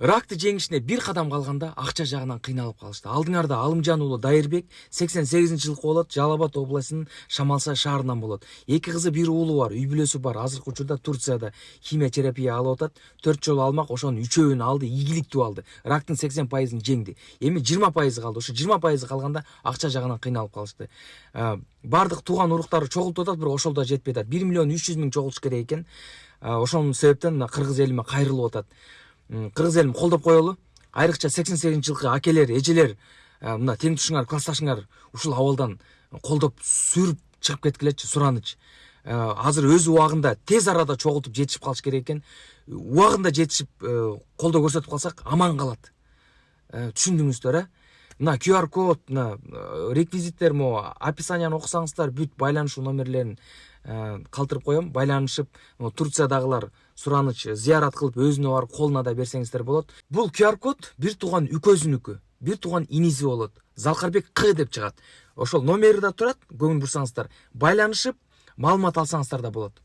Ракты жеңишине бир кадам калганда акча жагынан кыйналып калышты. Алдыңарда Алымжан уулу Дайырбек 88-жылкы болот, Жалал Абад областынын Шамалсай шаарынан болот. Эки кызы, бир уулу бар, үй бүлөсү бар. Азыркы учурда Турцияда химия терапия алып атат. 4 жолу алмак, ошонун 3-өүн алды, ийгиликтүү алды. Рактын 80%-ын жеңди. Эми 20% калды. Ошо 20% калганда акча жагынан кыйналып калышты. Бардык тууган уруктары чогултуп атат, бирок ошол да жетпей атат. 1 миллион 300 миң чогулуш керек экен. Ошонун себептен мына кыргыз элиме кайрылып атат. Кыргыз элим колдоп коелу. Айрыкча 88-жылкы акелер, эжелер, мына тең тушуңар, классташыңар ушул абалдан колдоп сүрүп чыгып кеткилечи, сураныч. Азыр өз убагында тез арада чогултуп жетишип калыш керек экен. Убагында жетишип колдоо көрсөтүп калсак аман калат. Түшүндүңүздөр, мына QR код, мына реквизиттер, описанияны окусаңыздар, бүт байланышуу номерлерин калтырып коем. Байланышып, Турциядагылар сураныч зыярат кылып өзүнө барып колуна да берсеңиздер болот. Бул QR код бир тууган үкөзүнүкү, бир тууган иниси болот. Залкарбек К деп чыгат. Ошол номери да турат, көңүл бурсаңыздар. Байланышып, маалымат алсаңыздар да болот.